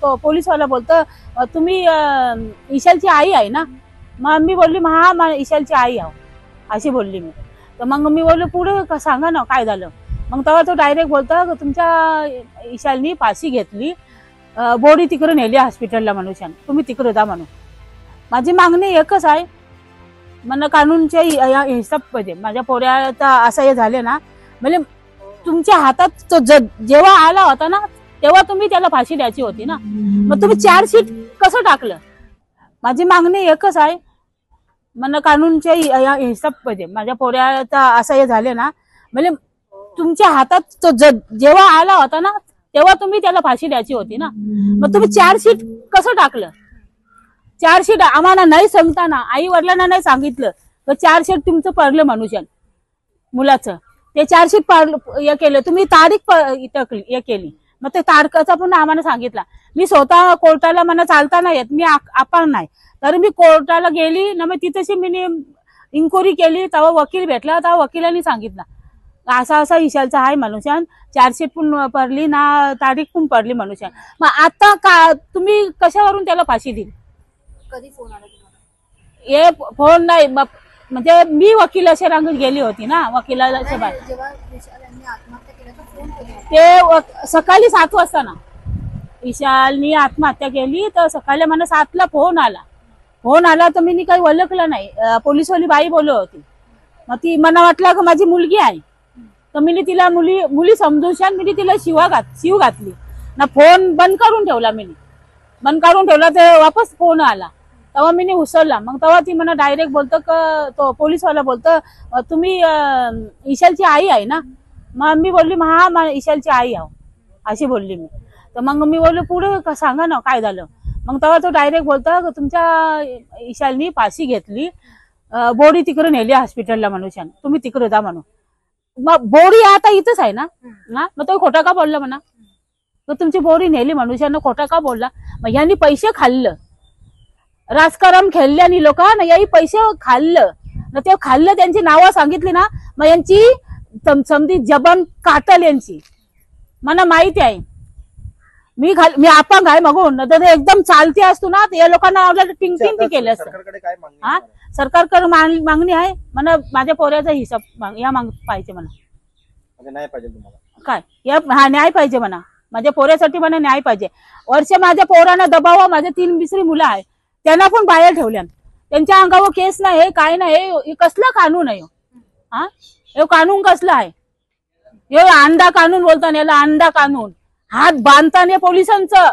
तो पोलीसवाला बोलतो तुम्ही ईशालची आई आहे ना। मग मी बोलली हा ईशालची आई आहो अशी बोलली मी। तर मग मी बोललो पुढे सांगा ना काय झालं। मग तेव्हा तो डायरेक्ट बोलतो तुमच्या ईशालनी फाशी घेतली, बॉडी तिकडे नेली हॉस्पिटलला मनुष्याने, तुम्ही तिकडे जा म्हणून। माझी मागणी एकच आहे, मला कानूनच्या हिसाब पाहिजे। माझ्या पोऱ्याचा असं हे झाले ना, म्हणजे तुमच्या हातात तो जेव्हा आला होता ना तेव्हा तुम्ही त्याला फाशी द्यायची होती ना, मग तुम्ही चार्जशीट कसं टाकलं। माझी मागणी एकच आहे, मला कानूनच्या हिसाब पाहिजे। माझ्या पोऱ्याचा असं हे झाले ना, म्हणजे तुमच्या हातात तो जेव्हा आला होता ना तेव्हा तुम्ही त्याला फाशी द्यायची होती ना, मग तुम्ही चार्जशीट कसं टाकलं। चार्जशीट आम्हाला नाही सांगताना, आई वडिलांना नाही सांगितलं तर चार्जशीट तुमचं पडलं मनुष्यान मुलाचं, ते चार्जशीट हे केलं तुम्ही, तारीख हे केली, मग ते तारखेचा पण आम्हाला सांगितला। मी स्वतः कोर्टाला मला चालता नाही येत, मी आपण नाही, तर मी कोर्टाला गेली ना, मग तिथेशी मी इन्क्वायरी केली, तेव्हा वकील भेटला, तेव्हा वकिलांनी सांगितलं असा असा ईशालचा आहे मनुष्यान, चार्जशीट पण पडली ना, तारीख पण पडली मनुष्यान। मग आता का तुम्ही कशावरून त्याला फाशी दिली। कधी फोन आला तुम्हाला? हे फोन नाही, म्हणजे मी वकिलाच्या रांगेत गेली होती ना, वकिलाच्या बाहेर। जेव्हा विशाल यांनी आत्महत्या केल्याचा फोन केला ते सकाळी 7 वाजता ना विशालनी आत्महत्या केली, तर सकाळी मला 7ला फोन आला तर मी काही ओळखलं नाही, पोलीसवाली बाई बोलत होती। मग ती मला वाटलं की माझी मुलगी आहे, तर मी तिला मुली समजून मी तिला शिव घातली ना, फोन बंद करून ठेवला, तर वापस फोन आला, तेव्हा मी उचलला। मग तेव्हा ती मला डायरेक्ट बोलतो तो पोलीसवाला बोलतो तुम्ही ईशालची आई आहे ना। मग मी बोलली हा ईशालची आई आहो अशी बोलली मी। तर मग मी बोललो पुढे सांगा ना काय झालं। मग तेव्हा तो डायरेक्ट बोलतो तुमच्या ईशालनी फाशी घेतली, बॉडी तिकडे नेली हॉस्पिटलला मनुष्याने, तुम्ही तिकडे जा म्हणून। मग बॉडी आता इथंच आहे ना, मग तो खोटा का बोलला म्हणा, तर तुमची बॉडी नेली मनुष्यानं, खोटा का बोलला। मग यांनी पैसे खाल्लं, राजकारण खेळल्यानी लोकांना याही पैसे खाल्लं ना, ते खाल्लं, त्यांची नावं सांगितली ना, मग यांची समधी जबान काटल यांची, मला माहिती आहे। मी अपंग आहे मागून, तर एकदम चालती असतो ना, या लोकांना टिंग केलं असतं। हा, सरकारकडे मागणी आहे, मला माझ्या पोऱ्याचा हिसाब पाहिजे मला। न्याय पाहिजे तुम्हाला काय न्याय पाहिजे म्हणा, माझ्या पोऱ्यासाठी मला न्याय पाहिजे। वर्ष माझ्या पोरांना दबाव, माझे 3 बिसरी मुलं आहे, त्यांना पण बाहेर ठेवल्या, त्यांच्या अंगावर केस नाही, काय नाही, कसला कानून आहे हा, हे कानून कसला आहे, हे अंडा कानून बोलताना, याला अंडा कानून, हात बांधताना पोलिसांचं